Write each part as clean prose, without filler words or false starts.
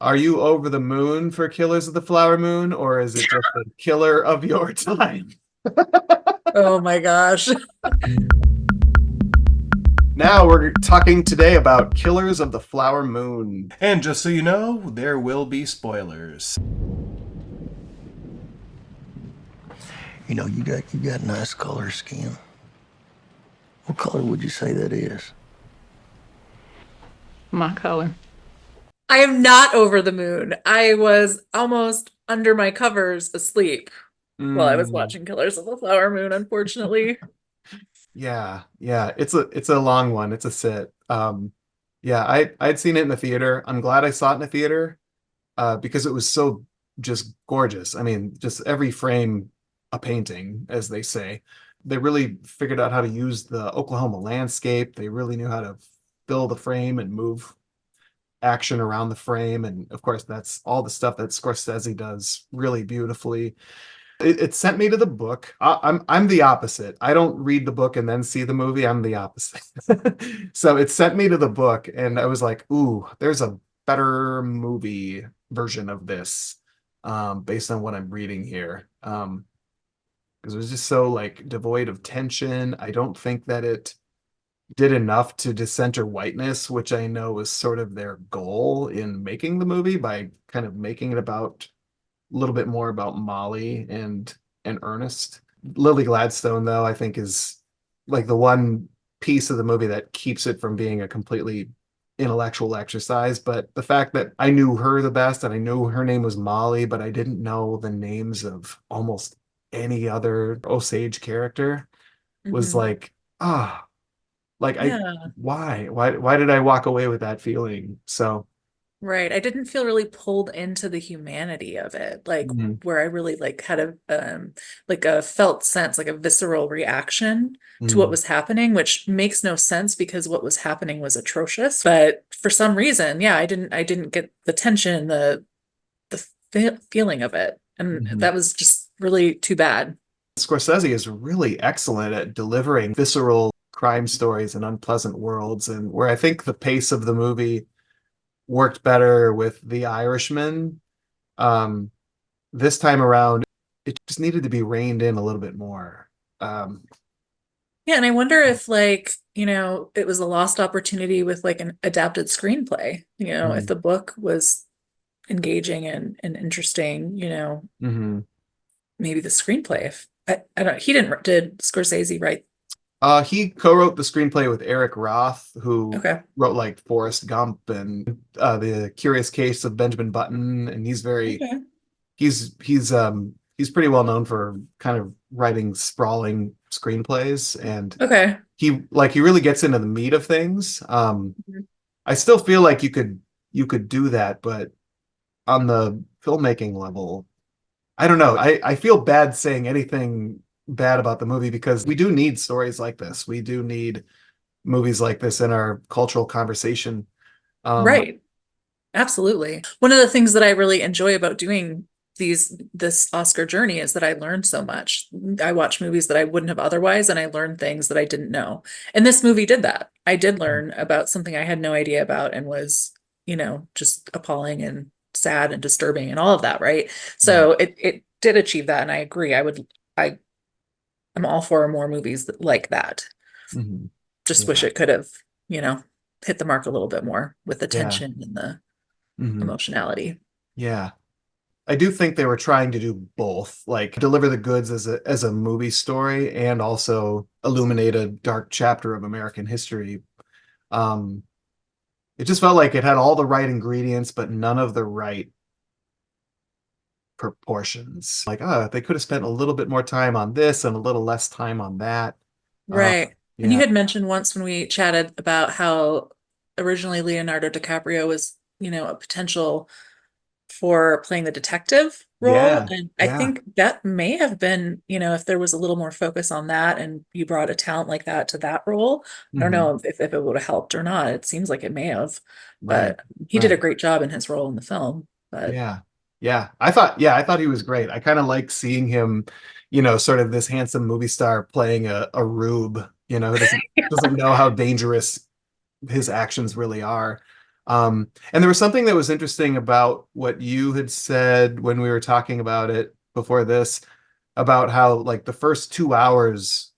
Are you over the moon for Killers of the Flower Moon, or is it just a killer of your time? Oh my gosh. Now we're talking today about Killers of the Flower Moon. And just so you know, there will be spoilers. You got nice color skin. What color would you say that is? My color. I am not over the moon. I was almost under my covers asleep while I was Mm, watching Killers of the Flower Moon, unfortunately. yeah. It's a long one. It's a sit. Yeah, I'd seen it in the theater. I'm glad I saw it in the theater, because it was so just gorgeous. I mean, just every frame a painting, as they say. They really figured out how to use the Oklahoma landscape. They really knew how to fill the frame and move action around the frame. And of course, that's all the stuff that Scorsese does really beautifully. It sent me to the book. I'm the opposite. I don't read the book and then see the movie. I'm the opposite. So it sent me to the book, and I was like, "Ooh, there's a better movie version of this, based on what I'm reading here." Because it was just so like devoid of tension. I don't think that it did enough to decenter whiteness, which I know was sort of their goal in making the movie by kind of making it about a little bit more about Molly and Ernest. Lily Gladstone, though, I think is like the one piece of the movie that keeps it from being a completely intellectual exercise. But the fact that I knew her the best and I knew her name was Molly, but I didn't know the names of almost any other Osage character was Mhm. like, ah, like I Yeah, why did I walk away with that feeling? So right. I didn't feel really pulled into the humanity of it, like mm, where I really like had a felt sense, like a visceral reaction to what mm, was happening, which makes no sense because what was happening was atrocious. But for some reason, yeah, I didn't get the tension, the feeling of it. And mhm. that was just really too bad. Scorsese is really excellent at delivering visceral crime stories and unpleasant worlds, and where I think the pace of the movie worked better with The Irishman, um, this time around, it just needed to be reined in a little bit more. Um, Yeah, and I wonder if it was a lost opportunity with like an adapted screenplay. If mm, the book was engaging and interesting, mhm. maybe the screenplay. If I don't, he did Scorsese write? He co-wrote the screenplay with Eric Roth, who Okay. wrote like Forrest Gump and The Curious Case of Benjamin Button, and Okay. he's pretty well known for kind of writing sprawling screenplays, and Okay. he really gets into the meat of things. Mhm. I still feel like you could do that, but on the filmmaking level, I don't know. I feel bad saying anything bad about the movie because we do need stories like this. We do need movies like this in our cultural conversation. Um, Right. Absolutely. One of the things that I really enjoy about doing this Oscar journey is that I learn so much. I watch movies that I wouldn't have otherwise, and I learn things that I didn't know. And this movie did that. I did learn about something I had no idea about and was, just appalling and sad and disturbing and all of that, right? yeah. So it did achieve that, and I agree. I am all for more movies like that. Mhm. Just wish Yeah. it could have, you know, hit the mark a little bit more with the Yeah. tension and the Mhm. emotionality. Yeah. I do think they were trying to do both, like deliver the goods as a movie story and also illuminate a dark chapter of American history. Um, it just felt like it had all the right ingredients, but none of the right proportions. Like, they could have spent a little bit more time on this and a little less time on that. Uh, Right. And you yeah. had mentioned once when we chatted about how originally Leonardo DiCaprio was, a potential for playing the detective role. Yeah. And I Yeah. think that may have been, if there was a little more focus on that and you brought a talent like that to that role. I don't Hmm. know if it would have helped or not. It seems like it may have, Right. but he did a Right. great job in his role in the film. But Yeah. Yeah. I thought he was great. I kind of like seeing him, sort of this handsome movie star playing a rube, who doesn't know how dangerous his actions really are. And there was something that was interesting about what you had said when we were talking about it before this, about how like the first 2 hours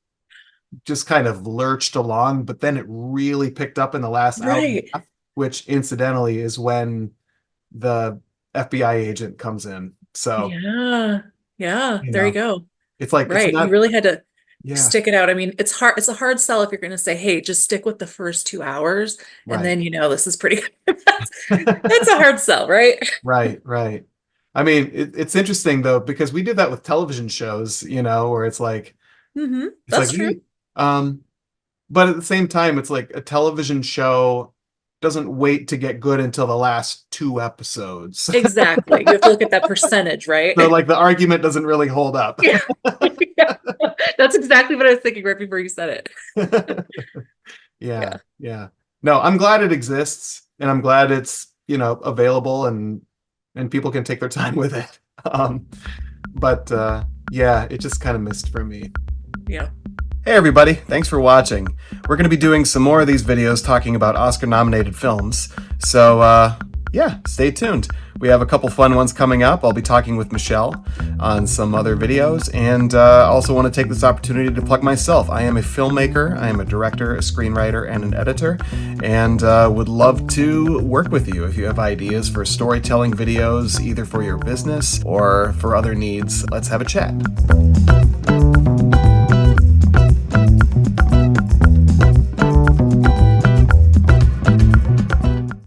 just kind of lurched along, but then it really picked up in the last hour and Right. a half, which incidentally is when the FBI agent comes in. So, Yeah. Yeah. you There you know, go. it's like it's Right. You not, really had to yeah, stick it out. I mean, it's hard. It's a hard sell if you're going to say, "Hey, just stick with the first 2 hours," and right. then this is pretty. That's a hard sell, right? Right, right. I mean, it's interesting though, because we did that with television shows, where it's like That's true. we but at the same time, it's like a television show doesn't wait to get good until the last two episodes. Exactly. You have to look at that percentage, right? So like the argument doesn't really hold up. Yeah. Yeah. That's exactly what I was thinking right before you said it. Yeah, Yeah. yeah. No, I'm glad it exists and I'm glad it's, available and people can take their time with it. But yeah, it just kind of missed for me. Yeah. Hey everybody, thanks for watching. We're going to be doing some more of these videos talking about Oscar-nominated films, so yeah, stay tuned. We have a couple fun ones coming up. I'll be talking with Michele on some other videos, and also want to take this opportunity to plug myself. I am a filmmaker, I am a director, a screenwriter, and an editor, and would love to work with you if you have ideas for storytelling videos, either for your business or for other needs. Let's have a chat.